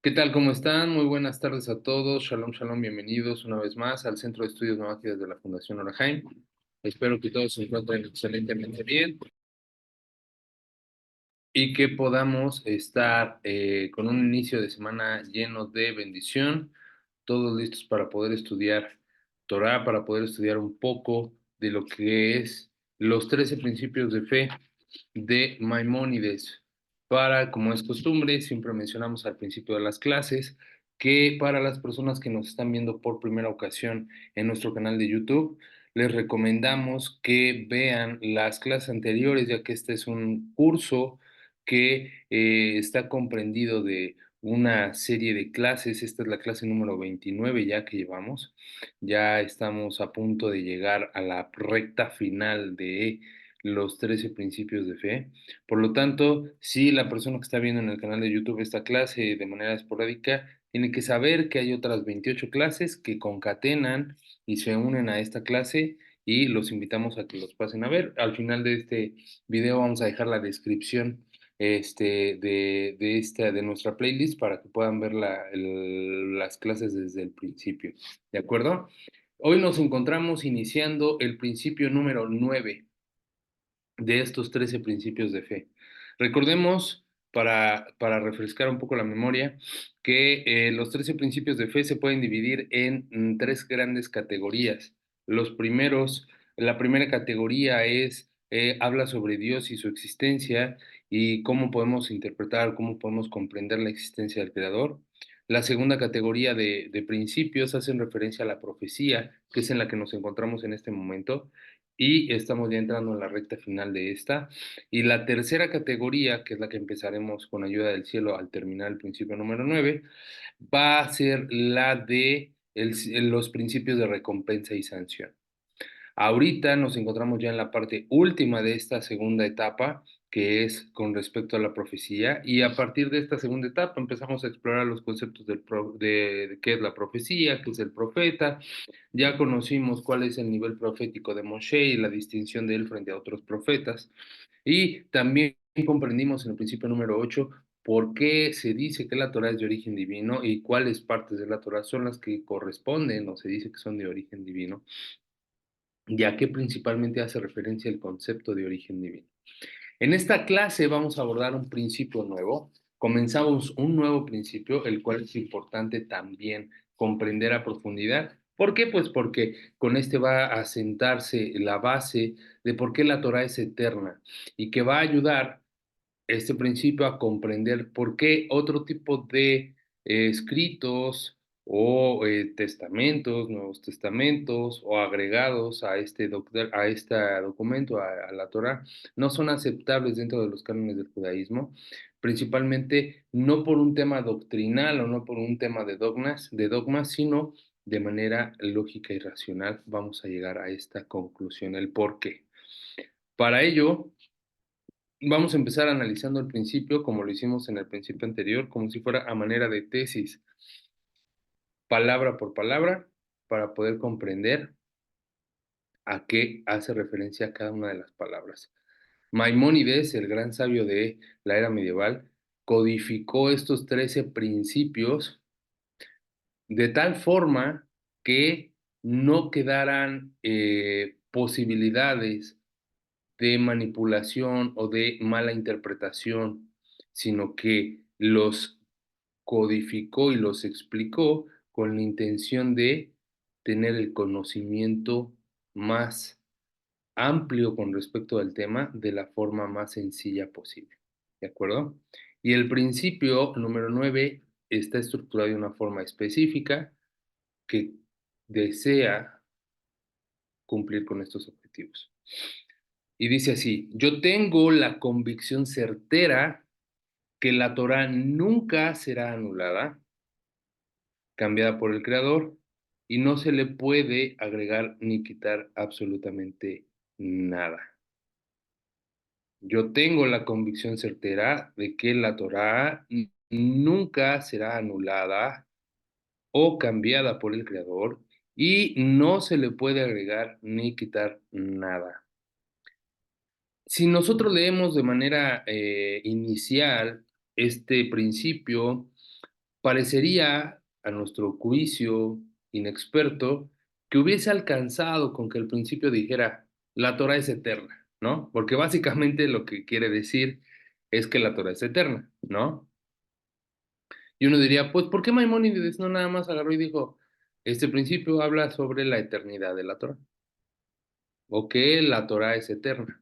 ¿Qué tal? ¿Cómo están? Muy buenas tardes a todos. Shalom, shalom, bienvenidos una vez más al Centro de Estudios Novágidas de la Fundación Orahaim. Espero que todos se encuentren excelentemente bien y que podamos estar con un inicio de semana lleno de bendición, todos listos para poder estudiar Torah, para poder estudiar un poco de lo que es los 13 principios de fe de Maimónides. Como es costumbre, siempre mencionamos al principio de las clases que para las personas que nos están viendo por primera ocasión en nuestro canal de YouTube, les recomendamos que vean las clases anteriores, ya que este es un curso que está comprendido de una serie de clases. Esta es la clase número 29 ya que llevamos. Ya estamos a punto de llegar a la recta final de los 13 principios de fe. Por lo tanto, si la persona que está viendo en el canal de YouTube esta clase de manera esporádica, tiene que saber que hay otras 28 clases que concatenan y se unen a esta clase y los invitamos a que los pasen a ver. Al final de este video vamos a dejar la descripción de nuestra playlist para que puedan ver las clases desde el principio. ¿De acuerdo? Hoy nos encontramos iniciando el principio número 9 de estos 13 principios de fe. Recordemos, para refrescar un poco la memoria, que los 13 principios de fe se pueden dividir en tres grandes categorías. La primera categoría habla sobre Dios y su existencia y cómo podemos interpretar, cómo podemos comprender la existencia del Creador. La segunda categoría de principios hacen referencia a la profecía, que es en la que nos encontramos en este momento y estamos ya entrando en la recta final de esta. Y la tercera categoría, que es la que empezaremos con ayuda del cielo al terminar el principio número 9, va a ser la de los principios de recompensa y sanción. Ahorita nos encontramos ya en la parte última de esta segunda etapa, que es con respecto a la profecía, y a partir de esta segunda etapa empezamos a explorar los conceptos de qué es la profecía, qué es el profeta. Ya conocimos cuál es el nivel profético de Moshe y la distinción de él frente a otros profetas, y también comprendimos en el principio número 8 por qué se dice que la Torah es de origen divino y cuáles partes de la Torah son las que corresponden o se dice que son de origen divino, ya que principalmente hace referencia al concepto de origen divino. En esta clase vamos a abordar un principio nuevo. Comenzamos un nuevo principio, el cual es importante también comprender a profundidad. ¿Por qué? Pues porque con este va a sentarse la base de por qué la Torah es eterna y que va a ayudar este principio a comprender por qué otro tipo de escritos o testamentos, nuevos testamentos o agregados a este documento, a la Torah, no son aceptables dentro de los cánones del judaísmo, principalmente no por un tema doctrinal o no por un tema de dogmas, sino de manera lógica y racional. Vamos a llegar a esta conclusión, el por qué. Para ello, vamos a empezar analizando el principio, como lo hicimos en el principio anterior, como si fuera a manera de tesis, palabra por palabra, para poder comprender a qué hace referencia cada una de las palabras. Maimónides, el gran sabio de la era medieval, codificó estos 13 principios de tal forma que no quedaran posibilidades de manipulación o de mala interpretación, sino que los codificó y los explicó con la intención de tener el conocimiento más amplio con respecto al tema de la forma más sencilla posible. ¿De acuerdo? Y el principio número 9 está estructurado de una forma específica que desea cumplir con estos objetivos. Y dice así: yo tengo la convicción certera que la Torah nunca será anulada, cambiada por el Creador, y no se le puede agregar ni quitar absolutamente nada. Yo tengo la convicción certera de que la Torah nunca será anulada o cambiada por el Creador y no se le puede agregar ni quitar nada. Si nosotros leemos de manera inicial este principio, Parecería, a nuestro juicio inexperto, que hubiese alcanzado con que el principio dijera, la Torah es eterna, ¿no? Porque básicamente lo que quiere decir es que la Torah es eterna, ¿no? Y uno diría, pues, ¿por qué Maimónides no nada más agarró y dijo, este principio habla sobre la eternidad de la Torah? O que la Torah es eterna.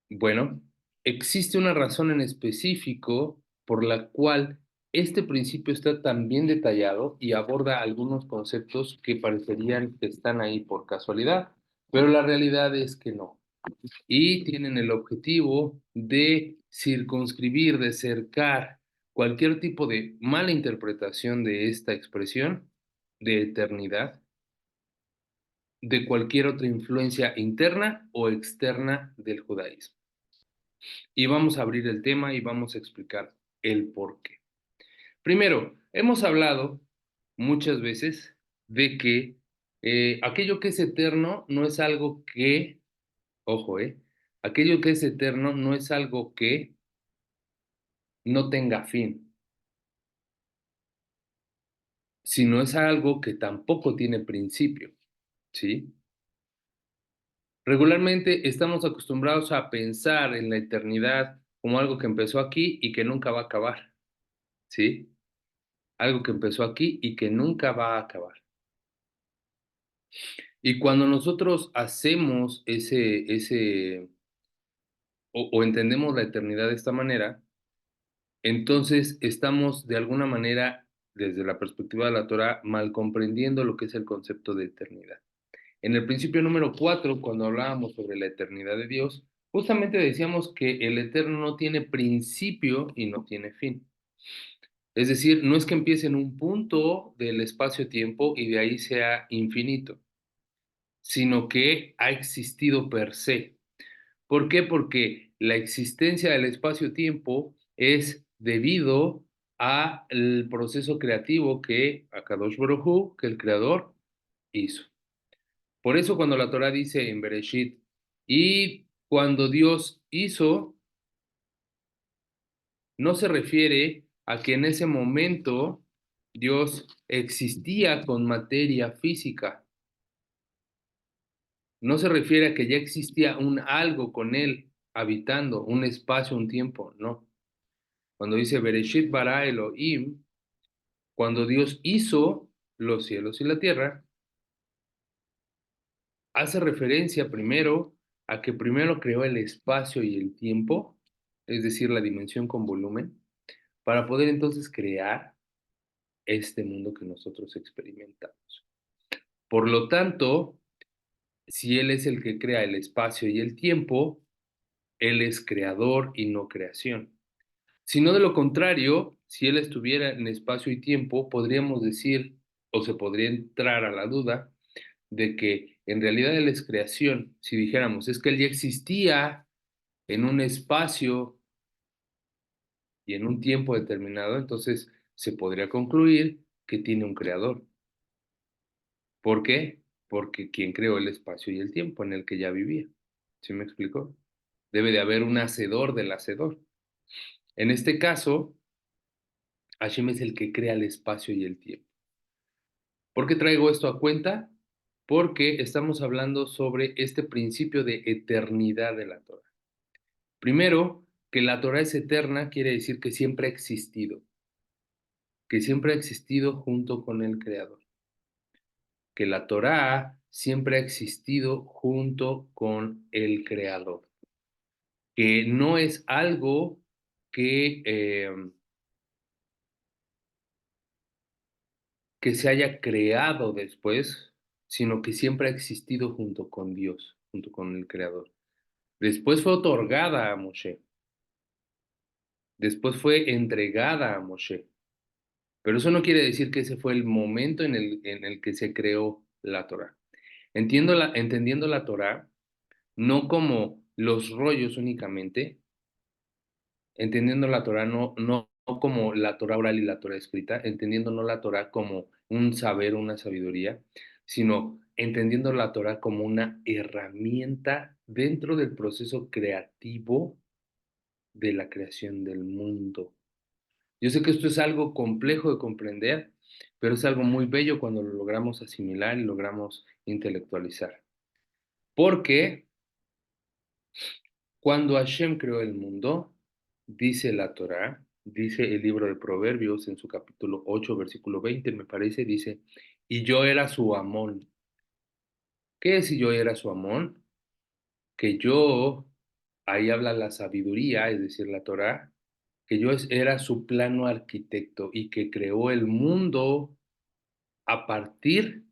Bueno, existe una razón en específico por la cual este principio está tan bien detallado y aborda algunos conceptos que parecerían que están ahí por casualidad, pero la realidad es que no. Y tienen el objetivo de circunscribir, de cercar cualquier tipo de mala interpretación de esta expresión de eternidad, de cualquier otra influencia interna o externa del judaísmo. Y vamos a abrir el tema y vamos a explicar el por qué. Primero, hemos hablado muchas veces de que aquello que es eterno no es algo que, ojo, aquello que es eterno no es algo que no tenga fin, sino es algo que tampoco tiene principio, ¿sí? Regularmente estamos acostumbrados a pensar en la eternidad como algo que empezó aquí y que nunca va a acabar, ¿sí? Algo que empezó aquí y que nunca va a acabar. Y cuando nosotros hacemos o entendemos la eternidad de esta manera, entonces estamos de alguna manera, desde la perspectiva de la Torah, mal comprendiendo lo que es el concepto de eternidad. En el principio número 4, cuando hablábamos sobre la eternidad de Dios, justamente decíamos que el eterno no tiene principio y no tiene fin. Es decir, no es que empiece en un punto del espacio-tiempo y de ahí sea infinito, sino que ha existido per se. ¿Por qué? Porque la existencia del espacio-tiempo es debido al proceso creativo que Akadosh Baruj Hu, que el creador, hizo. Por eso cuando la Torah dice en Bereshit, y cuando Dios hizo, no se refiere a que en ese momento Dios existía con materia física. No se refiere a que ya existía un algo con él habitando, un espacio, un tiempo, no. Cuando dice Bereshit bara Elohim, cuando Dios hizo los cielos y la tierra, hace referencia primero a que primero creó el espacio y el tiempo, es decir, la dimensión con volumen, para poder entonces crear este mundo que nosotros experimentamos. Por lo tanto, si Él es el que crea el espacio y el tiempo, Él es creador y no creación. Si no de lo contrario, si Él estuviera en espacio y tiempo, podríamos decir, o se podría entrar a la duda, de que en realidad Él es creación. Si dijéramos, es que Él ya existía en un espacio y en un tiempo determinado, entonces se podría concluir que tiene un creador. ¿Por qué? Porque quien creó el espacio y el tiempo en el que ya vivía. ¿Sí me explicó? Debe de haber un hacedor del hacedor. En este caso, Hashem es el que crea el espacio y el tiempo. ¿Por qué traigo esto a cuenta? Porque estamos hablando sobre este principio de eternidad de la Torah. Primero, que la Torah es eterna quiere decir que siempre ha existido junto con el Creador. Que la Torah siempre ha existido junto con el Creador. Que no es algo que se haya creado después, sino que siempre ha existido junto con Dios, junto con el Creador. Después fue otorgada a Moshe, después fue entregada a Moshe, pero eso no quiere decir que ese fue el momento en el que se creó la Torah. Entendiendo la Torah no como los rollos únicamente, entendiendo la Torah no como la Torah oral y la Torah escrita, entendiendo no la Torah como un saber, una sabiduría, sino entendiendo la Torah como una herramienta dentro del proceso creativo de la creación del mundo. Yo sé que esto es algo complejo de comprender, pero es algo muy bello cuando lo logramos asimilar y logramos intelectualizar. Porque cuando Hashem creó el mundo, dice la Torá, dice el libro de Proverbios en su capítulo 8, versículo 20, me parece, dice, y yo era su amón. ¿Qué es si yo era su amón? Que yo, ahí habla la sabiduría, es decir, la Torá, que era su plano arquitecto y que creó el mundo a partir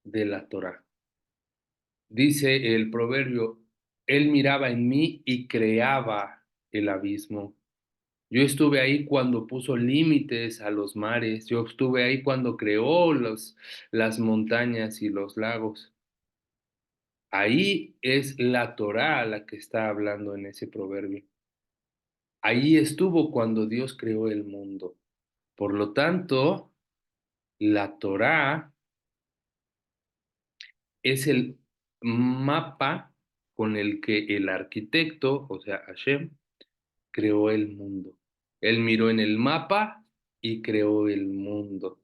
de la Torá. Dice el proverbio, él miraba en mí y creaba el abismo. Yo estuve ahí cuando puso límites a los mares, yo estuve ahí cuando creó las montañas y los lagos. Ahí es la Torá la que está hablando en ese proverbio. Ahí estuvo cuando Dios creó el mundo. Por lo tanto, la Torá es el mapa con el que el arquitecto, o sea, Hashem, creó el mundo. Él miró en el mapa y creó el mundo.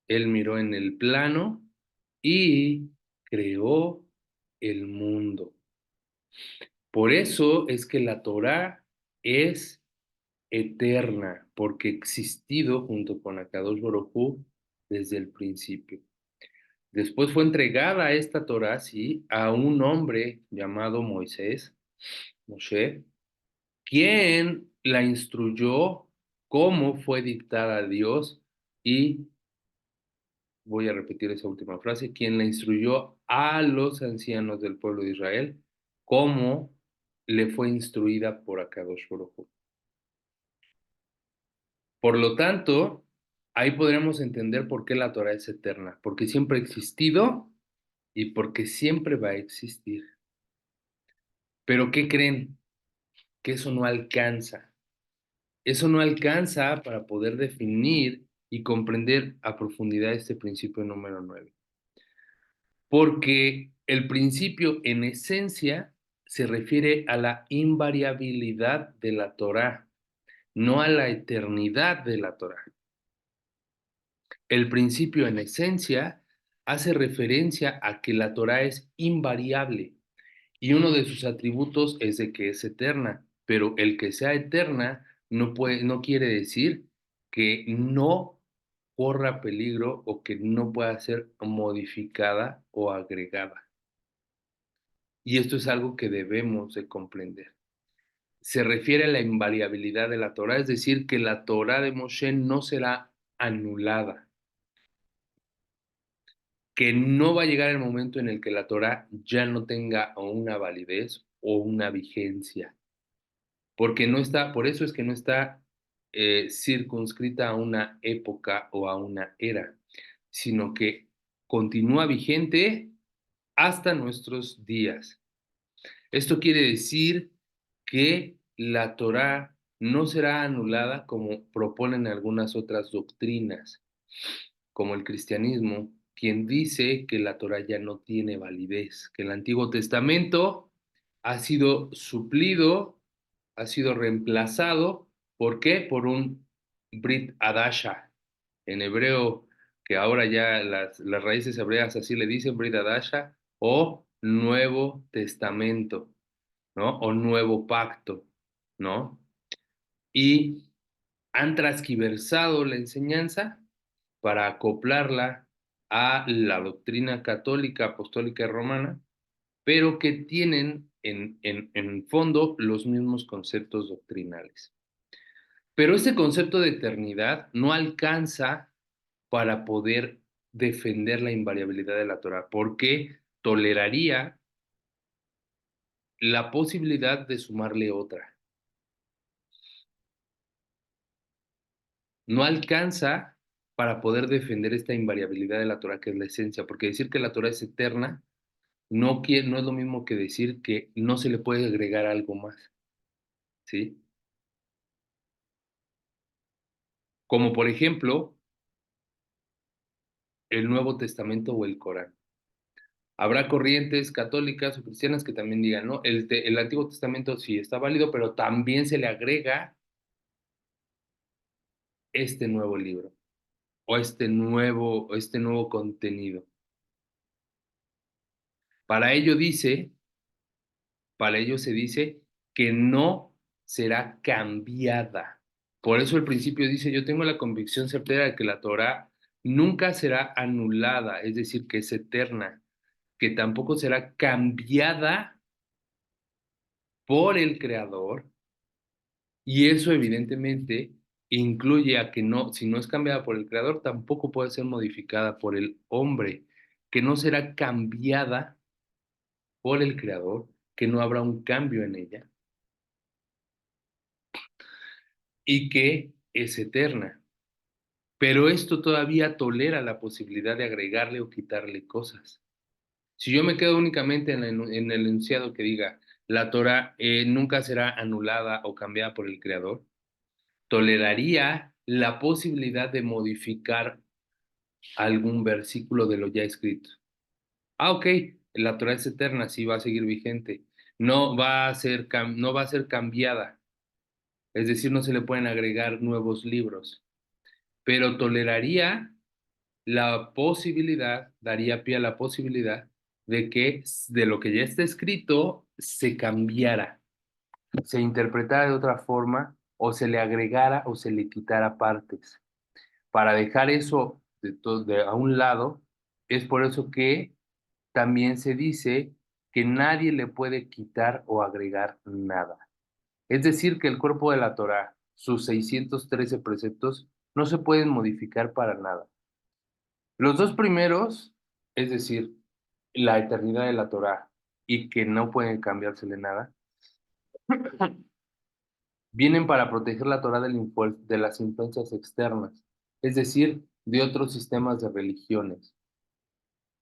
Él miró en el plano y creó el mundo. Por eso es que la Torá es eterna, porque ha existido junto con Akadosh Baruj Hu desde el principio. Después fue entregada esta Torá, sí, a un hombre llamado Moisés, Moshe, quien la instruyó cómo fue dictada a Dios y, voy a repetir esa última frase, quien la instruyó a los ancianos del pueblo de Israel cómo le fue instruida por Akadosh Baruj Hu. Por lo tanto, ahí podríamos entender por qué la Torah es eterna, porque siempre ha existido y porque siempre va a existir. Pero ¿qué creen? Que eso no alcanza. Eso no alcanza para poder definir y comprender a profundidad este principio número 9. Porque el principio en esencia se refiere a la invariabilidad de la Torah, no a la eternidad de la Torah. El principio en esencia hace referencia a que la Torah es invariable y uno de sus atributos es de que es eterna, pero el que sea eterna no quiere decir que no corra peligro o que no pueda ser modificada o agregada. Y esto es algo que debemos de comprender. Se refiere a la invariabilidad de la Torah, es decir, que la Torah de Moshe no será anulada, que no va a llegar el momento en el que la Torah ya no tenga o una validez o una vigencia, porque no está, por eso es que no está circunscrita a una época o a una era, sino que continúa vigente hasta nuestros días. Esto quiere decir que la Torah no será anulada como proponen algunas otras doctrinas, como el cristianismo, quien dice que la Torah ya no tiene validez, que el Antiguo Testamento ha sido suplido, ha sido reemplazado, ¿por qué? Por un Brit Hadasha, en hebreo, que ahora ya las raíces hebreas así le dicen, Brit Hadasha, o Nuevo Testamento, ¿no? O Nuevo Pacto, ¿no? Y han transquiversado la enseñanza para acoplarla a la doctrina católica, apostólica y romana, pero que tienen en fondo los mismos conceptos doctrinales. Pero ese concepto de eternidad no alcanza para poder defender la invariabilidad de la Torah, porque toleraría la posibilidad de sumarle otra. No alcanza para poder defender esta invariabilidad de la Torah, que es la esencia, porque decir que la Torah es eterna no es lo mismo que decir que no se le puede agregar algo más, ¿sí? Como por ejemplo el Nuevo Testamento o el Corán. Habrá corrientes católicas o cristianas que también digan, no, el Antiguo Testamento sí está válido, pero también se le agrega este nuevo libro o este nuevo contenido. Para ello dice, para ello se dice que no será cambiada. Por eso el principio dice, yo tengo la convicción certera de que la Torá nunca será anulada, es decir, que es eterna, que tampoco será cambiada por el Creador, y eso evidentemente incluye a que no, si no es cambiada por el Creador, tampoco puede ser modificada por el hombre, que no será cambiada por el Creador, que no habrá un cambio en ella y que es eterna. Pero esto todavía tolera la posibilidad de agregarle o quitarle cosas. Si yo me quedo únicamente en el enunciado que diga, la Torah nunca será anulada o cambiada por el Creador, toleraría la posibilidad de modificar algún versículo de lo ya escrito. Ah, ok, la Torah es eterna, sí va a seguir vigente. No va a ser cambiada, es decir, no se le pueden agregar nuevos libros, pero toleraría la posibilidad, daría pie a la posibilidad de que de lo que ya está escrito se cambiara, se interpretara de otra forma o se le agregara o se le quitara partes. Para dejar eso a un lado, es por eso que también se dice que nadie le puede quitar o agregar nada. Es decir, que el cuerpo de la Torá, sus 613 preceptos, no se pueden modificar para nada. Los dos primeros, es decir, la eternidad de la Torá y que no pueden cambiársele nada, vienen para proteger la Torá de las influencias externas, es decir, de otros sistemas de religiones,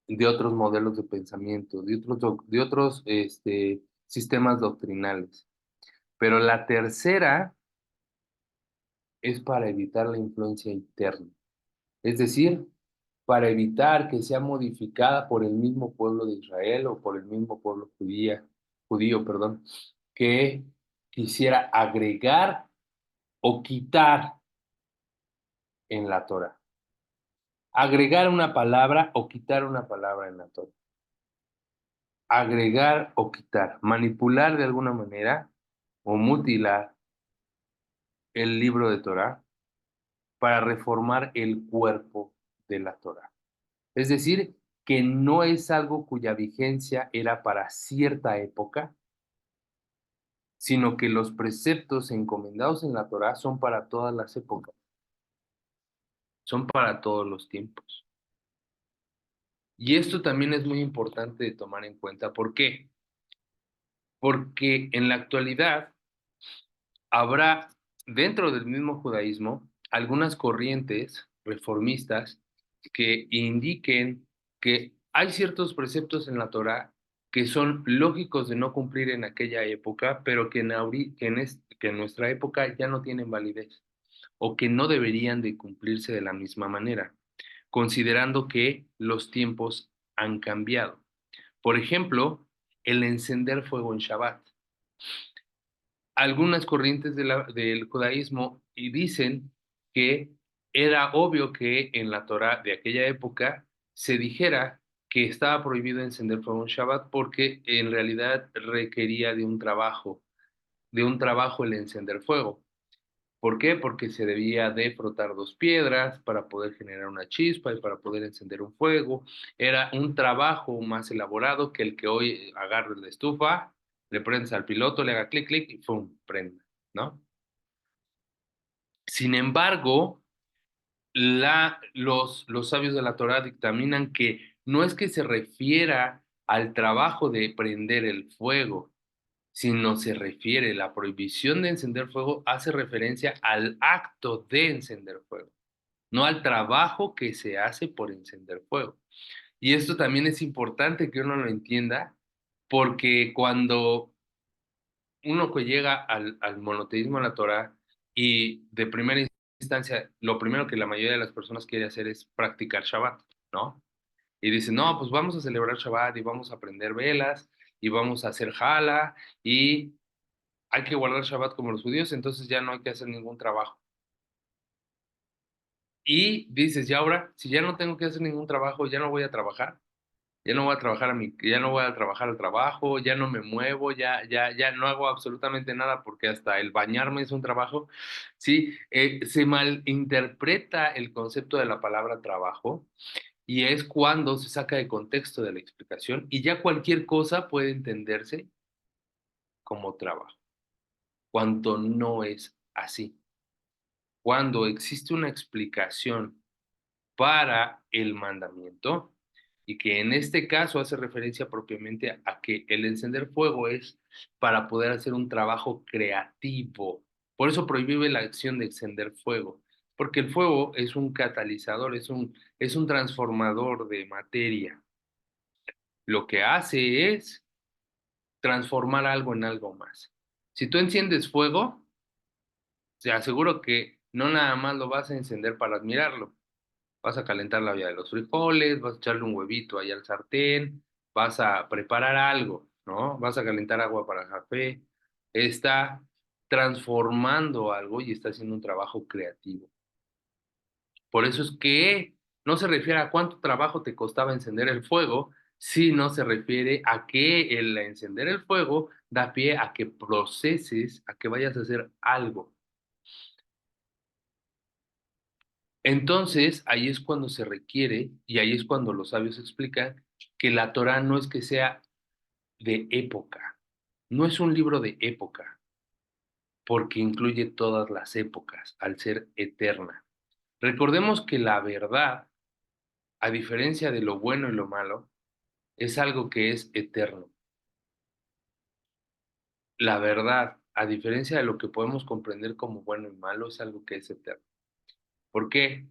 de otros modelos de pensamiento, de otros sistemas doctrinales. Pero la tercera es para evitar la influencia interna, es decir, para evitar que sea modificada por el mismo pueblo de Israel o por el mismo pueblo judío, perdón, que quisiera agregar o quitar en la Torah. Agregar una palabra o quitar una palabra en la Torah. Agregar o quitar, manipular de alguna manera o mutilar el libro de Torah para reformar el cuerpo de la Torah. Es decir, que no es algo cuya vigencia era para cierta época, sino que los preceptos encomendados en la Torá son para todas las épocas, son para todos los tiempos. Y esto también es muy importante de tomar en cuenta. ¿Por qué? Porque en la actualidad habrá dentro del mismo judaísmo algunas corrientes reformistas que indiquen que hay ciertos preceptos en la Torá que son lógicos de no cumplir en aquella época, pero que en nuestra época ya no tienen validez o que no deberían de cumplirse de la misma manera, considerando que los tiempos han cambiado. Por ejemplo, el encender fuego en Shabbat. Algunas corrientes del judaísmo y dicen que era obvio que en la Torá de aquella época se dijera que estaba prohibido encender fuego en Shabbat porque en realidad requería de un trabajo el encender fuego. ¿Por qué? Porque se debía de frotar dos piedras para poder generar una chispa y para poder encender un fuego. Era un trabajo más elaborado que el que hoy agarres la estufa, le prendes al piloto, le haga clic, clic y ¡pum! Prenda, ¿no? Sin embargo, los sabios de la Torá dictaminan que no es que se refiera al trabajo de prender el fuego, sino se refiere, la prohibición de encender fuego hace referencia al acto de encender fuego, no al trabajo que se hace por encender fuego. Y esto también es importante que uno lo entienda, porque cuando uno que llega al monoteísmo a la Torah y de primera instancia, lo primero que la mayoría de las personas quiere hacer es practicar Shabbat, ¿no? Y dicen, no, pues vamos a celebrar Shabbat y vamos a prender velas y vamos a hacer jala y hay que guardar Shabbat como los judíos, entonces ya no hay que hacer ningún trabajo. Y dices, y ahora, si ya no tengo que hacer ningún trabajo, ya no voy a trabajar, ya no voy a trabajar al trabajo, ya no me muevo, ya no hago absolutamente nada, porque hasta el bañarme es un trabajo. Sí, se malinterpreta el concepto de la palabra trabajo, y es cuando se saca de contexto de la explicación, y ya cualquier cosa puede entenderse como trabajo, cuando no es así. Cuando existe una explicación para el mandamiento, y que en este caso hace referencia propiamente a que el encender fuego es para poder hacer un trabajo creativo. Por eso prohíbe la acción de encender fuego, porque el fuego es un catalizador, es un transformador de materia. Lo que hace es transformar algo en algo más. Si tú enciendes fuego, te aseguro que no nada más lo vas a encender para admirarlo. Vas a calentar la olla de los frijoles, vas a echarle un huevito ahí al sartén, vas a preparar algo, ¿no? Vas a calentar agua para café. Está transformando algo y está haciendo un trabajo creativo. Por eso es que no se refiere a cuánto trabajo te costaba encender el fuego, sino se refiere a que el encender el fuego da pie a que proceses, a que vayas a hacer algo. Entonces, ahí es cuando se requiere, y ahí es cuando los sabios explican que la Torá no es que sea de época, no es un libro de época, porque incluye todas las épocas, al ser eterna. Recordemos que la verdad, a diferencia de lo bueno y lo malo, es algo que es eterno. La verdad, a diferencia de lo que podemos comprender como bueno y malo, es algo que es eterno. ¿Por qué?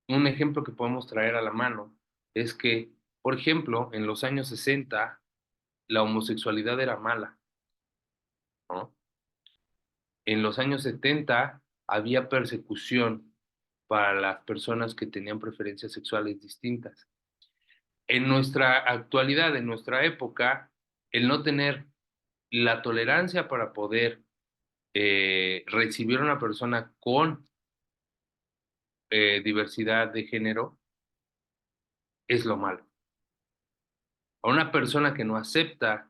Un ejemplo que podemos traer a la mano es que, por ejemplo, en los años 60 la homosexualidad era mala, ¿no? En los años 70 había persecución para las personas que tenían preferencias sexuales distintas. En nuestra actualidad, en nuestra época, el no tener la tolerancia para poder recibir a una persona con diversidad de género es lo malo. A una persona que no acepta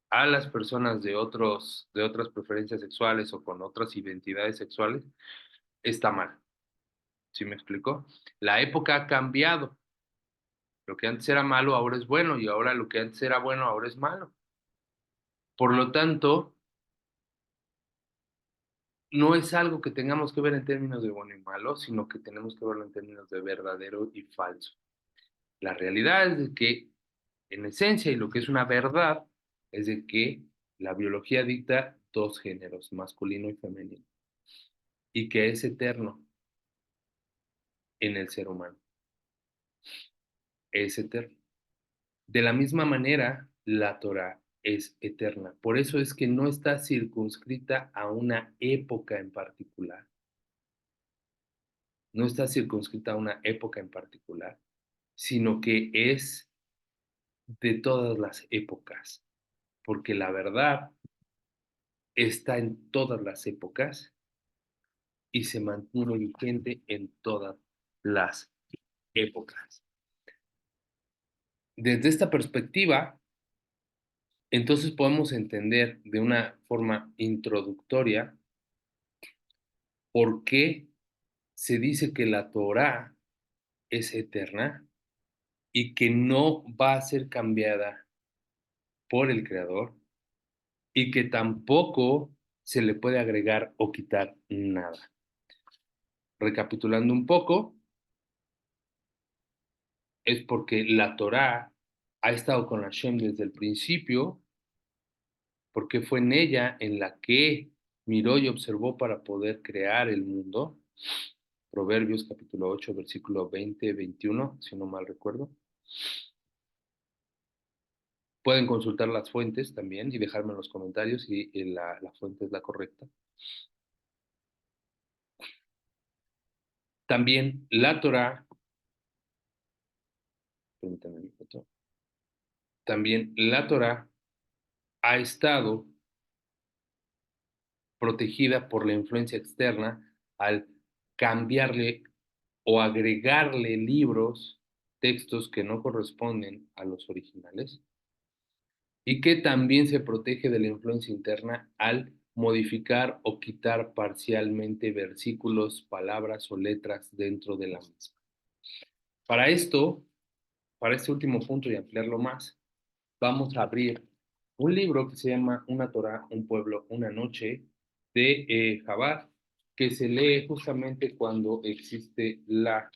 a las personas de otras preferencias sexuales o con otras identidades sexuales, está mal. ¿Sí me explico? La época ha cambiado. Lo que antes era malo ahora es bueno, y ahora lo que antes era bueno ahora es malo. Por lo tanto, no es algo que tengamos que ver en términos de bueno y malo, sino que tenemos que verlo en términos de verdadero y falso. La realidad es de que, en esencia, y lo que es una verdad, es de que la biología dicta dos géneros, masculino y femenino, y que es eterno en el ser humano. Es eterno. De la misma manera, la Torah es eterna. Por eso es que no está circunscrita a una época en particular. No está circunscrita a una época en particular, sino que es de todas las épocas, porque la verdad está en todas las épocas y se mantiene vigente en todas las épocas. Desde esta perspectiva, entonces podemos entender de una forma introductoria por qué se dice que la Torá es eterna y que no va a ser cambiada por el Creador, y que tampoco se le puede agregar o quitar nada. Recapitulando un poco, es porque la Torá ha estado con Hashem desde el principio, porque fue en ella en la que miró y observó para poder crear el mundo. Proverbios capítulo 8, versículo 20-21, si no mal recuerdo. Pueden consultar las fuentes también y dejarme en los comentarios si la fuente es la correcta. También la Torá, permítanme mi foto, también la Torá ha estado protegida por la influencia externa al cambiarle o agregarle libros, textos que no corresponden a los originales, y que también se protege de la influencia interna al modificar o quitar parcialmente versículos, palabras o letras dentro de la misma. Para esto, para este último punto y ampliarlo más, vamos a abrir un libro que se llama Una Torá, un pueblo, una noche, de Jabad, que se lee justamente cuando existe la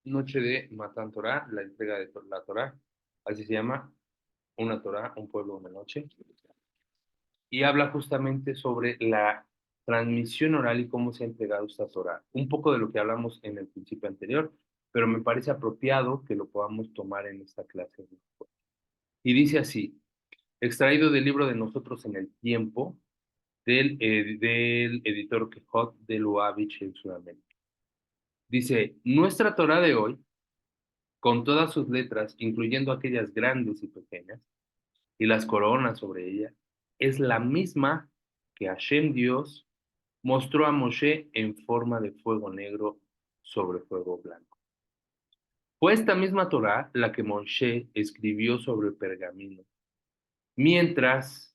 noche de Matan Torah, la entrega de la Torá, así se llama, Una Torá, un pueblo, una noche, y habla justamente sobre la transmisión oral y cómo se ha entregado esta Torá. Un poco de lo que hablamos en el principio anterior, pero me parece apropiado que lo podamos tomar en esta clase. Y dice así, extraído del libro de Nosotros en el Tiempo, del editor Quijot de Lubavitch en Sudamérica. Dice, nuestra Torá de hoy, con todas sus letras, incluyendo aquellas grandes y pequeñas, y las coronas sobre ella, es la misma que Hashem Dios mostró a Moshe en forma de fuego negro sobre fuego blanco. Fue esta misma Torá la que Moshe escribió mientras,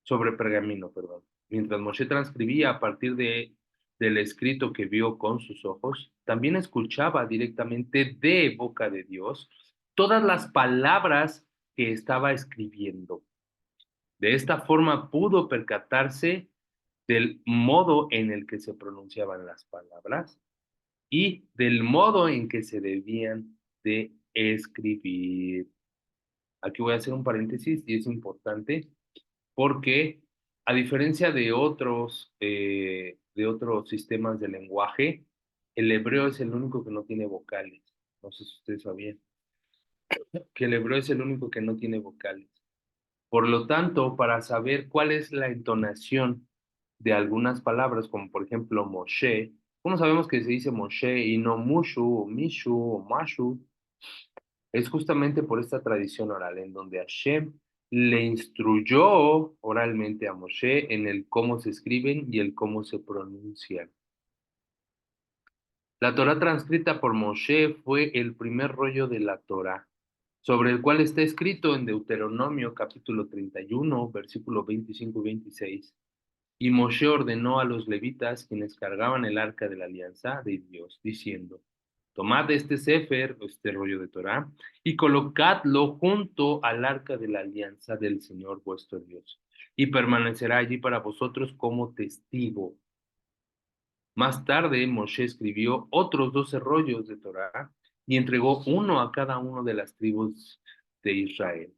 sobre pergamino, perdón, mientras Moshe transcribía a partir del escrito que vio con sus ojos, también escuchaba directamente de boca de Dios todas las palabras que estaba escribiendo. De esta forma pudo percatarse del modo en el que se pronunciaban las palabras y del modo en que se debían de escribir. Aquí voy a hacer un paréntesis y es importante porque a diferencia de otros sistemas de lenguaje, el hebreo es el único que no tiene vocales. No sé si ustedes sabían que el hebreo es el único que no tiene vocales. Por lo tanto, para saber cuál es la entonación de algunas palabras, como por ejemplo Moshe, ¿cómo sabemos que se dice Moshe y no Mushu, o Mishu, o Mashu? Es justamente por esta tradición oral, en donde Hashem le instruyó oralmente a Moshe en el cómo se escriben y el cómo se pronuncian. La Torá transcrita por Moshe fue el primer rollo de la Torá, sobre el cual está escrito en Deuteronomio capítulo 31, versículo 25 y 26. Y Moshe ordenó a los levitas, quienes cargaban el arca de la alianza de Dios, diciendo, tomad este sefer, este rollo de Torá, y colocadlo junto al arca de la alianza del Señor vuestro Dios, y permanecerá allí para vosotros como testigo. Más tarde, Moshe escribió otros 12 rollos de Torá y entregó uno a cada una de las tribus de Israel.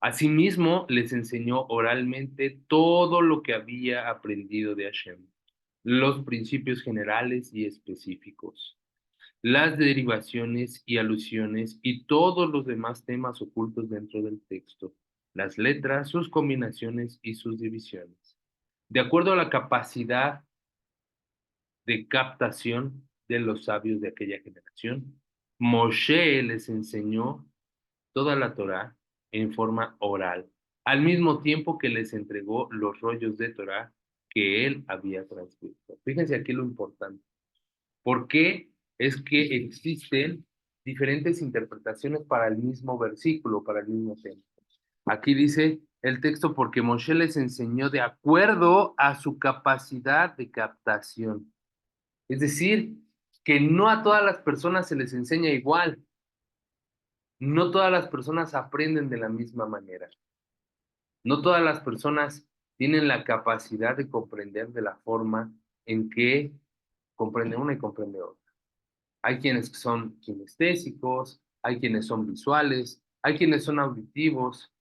Asimismo, les enseñó oralmente todo lo que había aprendido de Hashem, los principios generales y específicos, las derivaciones y alusiones y todos los demás temas ocultos dentro del texto, las letras, sus combinaciones y sus divisiones. De acuerdo a la capacidad de captación de los sabios de aquella generación, Moshe les enseñó toda la Torá en forma oral, al mismo tiempo que les entregó los rollos de Torá que él había transcrito. Fíjense aquí lo importante. ¿Por qué es que existen diferentes interpretaciones para el mismo versículo, para el mismo tema? Aquí dice el texto porque Moshe les enseñó de acuerdo a su capacidad de captación. Es decir, que no a todas las personas se les enseña igual. No todas las personas aprenden de la misma manera. No todas las personas tienen la capacidad de comprender de la forma en que comprende una y comprende otra. Hay quienes son kinestésicos, hay quienes son visuales, hay quienes son auditivos.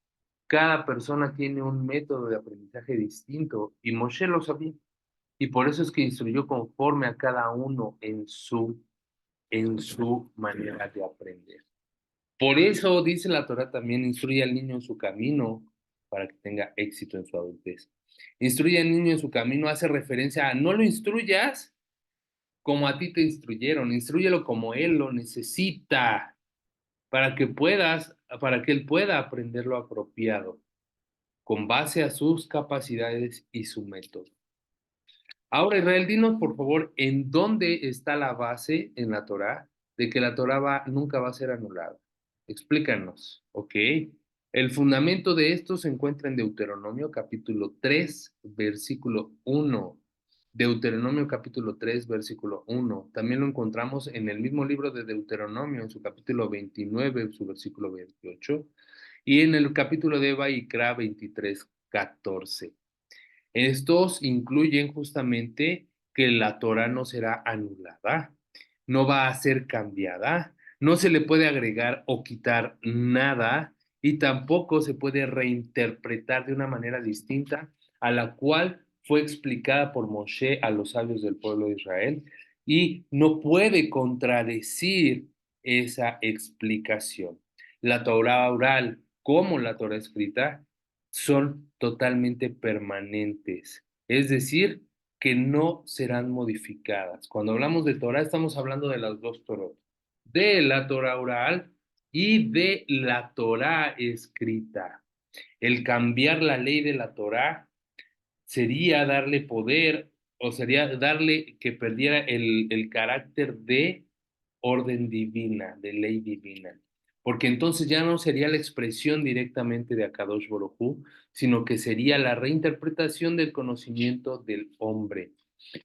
Cada persona tiene un método de aprendizaje distinto y Moshe lo sabía. Y por eso es que instruyó conforme a cada uno en su manera de aprender. Por eso dice la Torá también, instruye al niño en su camino para que tenga éxito en su adultez. Instruye al niño en su camino hace referencia a no lo instruyas como a ti te instruyeron, instrúyelo como él lo necesita para que él pueda aprender lo apropiado con base a sus capacidades y su método. Ahora, Israel, dinos por favor, ¿en dónde está la base en la Torá de que la Torá nunca va a ser anulada? Explícanos, ¿ok? El fundamento de esto se encuentra en Deuteronomio capítulo 3, versículo 1. Deuteronomio capítulo 3, versículo 1. También lo encontramos en el mismo libro de Deuteronomio, en su capítulo 29, su versículo 28, y en el capítulo de Vaikra 23, 14. Estos incluyen justamente que la Torah no será anulada, no va a ser cambiada, no se le puede agregar o quitar nada y tampoco se puede reinterpretar de una manera distinta a la cual fue explicada por Moshe a los sabios del pueblo de Israel y no puede contradecir esa explicación. La Torah oral como la Torah escrita son totalmente permanentes, es decir, que no serán modificadas. Cuando hablamos de Torah, estamos hablando de las dos Torah, de la Torah oral y de la Torah escrita. El cambiar la ley de la Torah sería darle poder o sería darle que perdiera el carácter de orden divina, de ley divina. Porque entonces ya no sería la expresión directamente de Akadosh Baruj Hu, sino que sería la reinterpretación del conocimiento del hombre.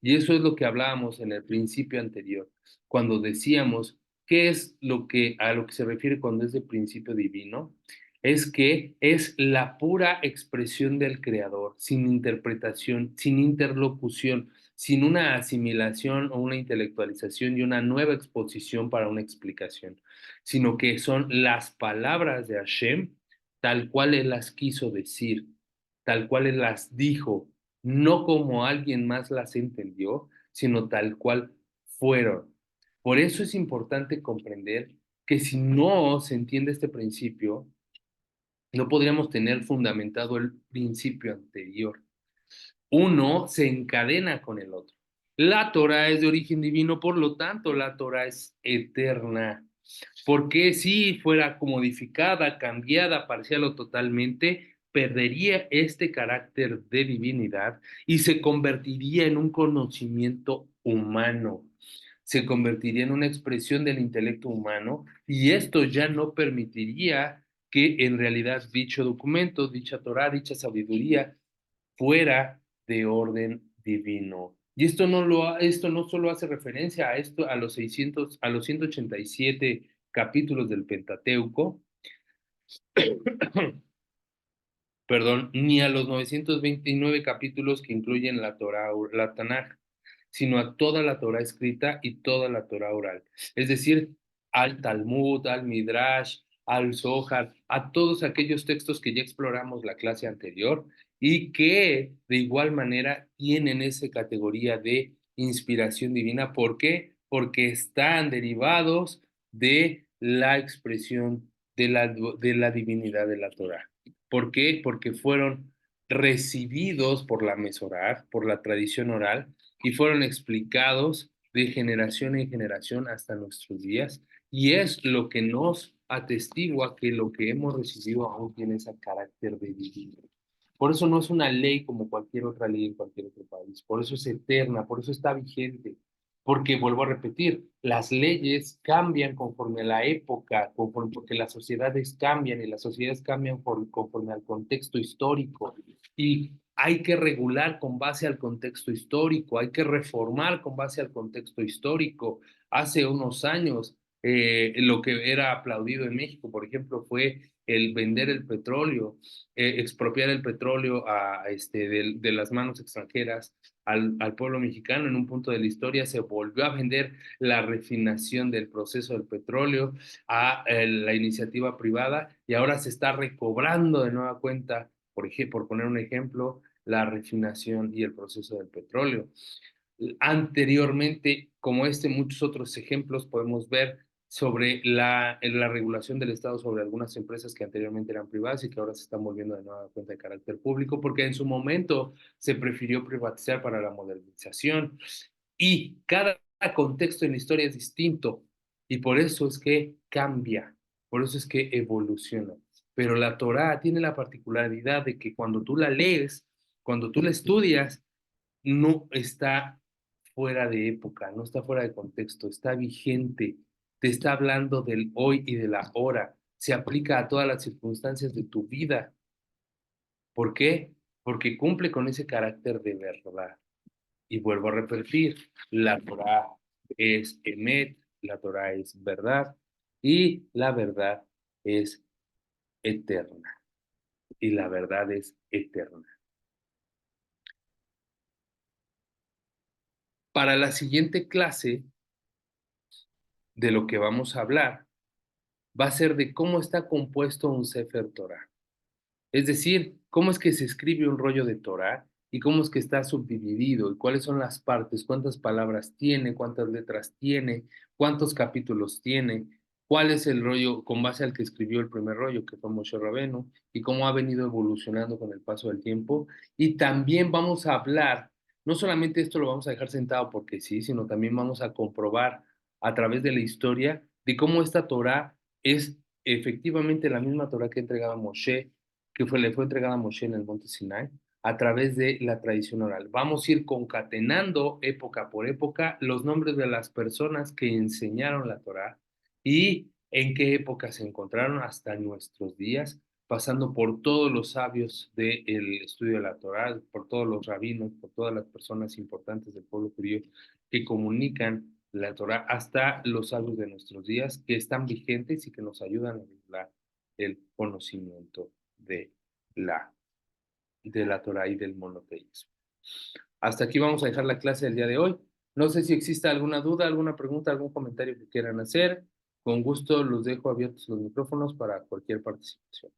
Y eso es lo que hablábamos en el principio anterior, cuando decíamos qué es lo que a lo que se refiere cuando es de principio divino, es que es la pura expresión del creador, sin interpretación, sin interlocución, sin una asimilación o una intelectualización y una nueva exposición para una explicación, sino que son las palabras de Hashem tal cual Él las quiso decir, tal cual Él las dijo, no como alguien más las entendió, sino tal cual fueron. Por eso es importante comprender que si no se entiende este principio, no podríamos tener fundamentado el principio anterior. Uno se encadena con el otro. La Torah es de origen divino, por lo tanto, la Torah es eterna. Porque si fuera modificada, cambiada parcial o totalmente, perdería este carácter de divinidad y se convertiría en un conocimiento humano, se convertiría en una expresión del intelecto humano y esto ya no permitiría que en realidad dicho documento, dicha Torah, dicha sabiduría fuera de orden divino. Y esto no solo hace referencia a esto, a los 600, a los 187 capítulos del Pentateuco, perdón, ni a los 929 capítulos que incluyen la Torah, la Tanaj, sino a toda la Torah escrita y toda la Torah oral. Es decir, al Talmud, al Midrash, al Zohar, a todos aquellos textos que ya exploramos la clase anterior y que de igual manera tienen esa categoría de inspiración divina. ¿Por qué? Porque están derivados de la expresión de la divinidad de la Torah. ¿Por qué? Porque fueron recibidos por la Mesorá, por la tradición oral, y fueron explicados de generación en generación hasta nuestros días. Y es lo que nos atestigua que lo que hemos recibido aún tiene ese carácter de divino. Por eso no es una ley como cualquier otra ley en cualquier otro país. Por eso es eterna, por eso está vigente. Porque vuelvo a repetir, las leyes cambian conforme a la época, conforme, porque las sociedades cambian y las sociedades cambian conforme al contexto histórico. Y hay que regular con base al contexto histórico, hay que reformar con base al contexto histórico. Hace unos años, lo que era aplaudido en México, por ejemplo, fue el vender el petróleo, expropiar el petróleo de las manos extranjeras al pueblo mexicano. En un punto de la historia se volvió a vender la refinación del proceso del petróleo a la iniciativa privada y ahora se está recobrando de nueva cuenta, por ejemplo, por poner un ejemplo, la refinación y el proceso del petróleo. Anteriormente, como muchos otros ejemplos podemos ver sobre la regulación del Estado sobre algunas empresas que anteriormente eran privadas y que ahora se están volviendo de nueva cuenta de carácter público, porque en su momento se prefirió privatizar para la modernización. Y cada contexto en la historia es distinto y por eso es que cambia, por eso es que evoluciona. Pero la Torá tiene la particularidad de que cuando tú la lees, cuando tú la estudias, no está fuera de época, no está fuera de contexto, está vigente, te está hablando del hoy y del ahora, se aplica a todas las circunstancias de tu vida. ¿Por qué? Porque cumple con ese carácter de verdad. Y vuelvo a repetir, la Torah es emet, la Torah es verdad y la verdad es eterna. Y la verdad es eterna. Para la siguiente clase de lo que vamos a hablar va a ser de cómo está compuesto un Sefer Torah. Es decir, cómo es que se escribe un rollo de Torah y cómo es que está subdividido y cuáles son las partes, cuántas palabras tiene, cuántas letras tiene, cuántos capítulos tiene, cuál es el rollo con base al que escribió el primer rollo, que fue Moshe Rabenu, y cómo ha venido evolucionando con el paso del tiempo. Y también vamos a hablar, no solamente esto lo vamos a dejar sentado porque sí, sino también vamos a comprobar a través de la historia de cómo esta Torah es efectivamente la misma Torah que entregaba Moshe, le fue entregada a Moshe en el monte Sinai, a través de la tradición oral. Vamos a ir concatenando época por época los nombres de las personas que enseñaron la Torá y en qué época se encontraron hasta nuestros días, pasando por todos los sabios del estudio de la Torá, por todos los rabinos, por todas las personas importantes del pueblo judío que comunican la Torá, hasta los sabios de nuestros días que están vigentes y que nos ayudan a revelar el conocimiento de la, de la Torah y del monoteísmo. Hasta aquí vamos a dejar la clase del día de hoy. No sé si existe alguna duda, alguna pregunta, algún comentario que quieran hacer. Con gusto los dejo abiertos los micrófonos para cualquier participación.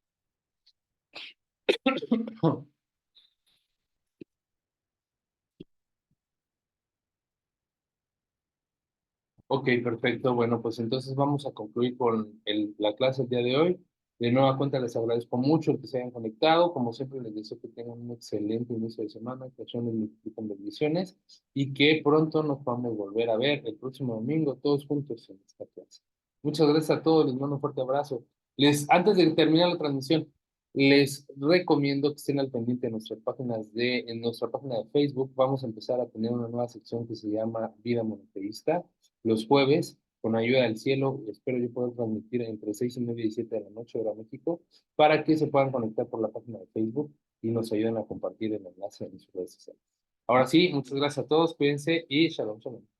Ok, perfecto. Bueno, pues entonces vamos a concluir con la clase del día de hoy. De nueva cuenta les agradezco mucho que se hayan conectado. Como siempre les deseo que tengan un excelente inicio de semana, que acciones multipliquen bendiciones y que pronto nos podamos volver a ver el próximo domingo todos juntos en esta clase. Muchas gracias a todos, les mando un fuerte abrazo. Antes de terminar la transmisión, les recomiendo que estén al pendiente de en nuestra página de Facebook. Vamos a empezar a tener una nueva sección que se llama Vida Monoteísta los jueves, con ayuda del cielo, espero yo poder transmitir entre 6:30 y 7 de la noche, hora México, para que se puedan conectar por la página de Facebook y nos ayuden a compartir el enlace en sus redes sociales. Ahora sí, muchas gracias a todos, cuídense y shalom, shalom.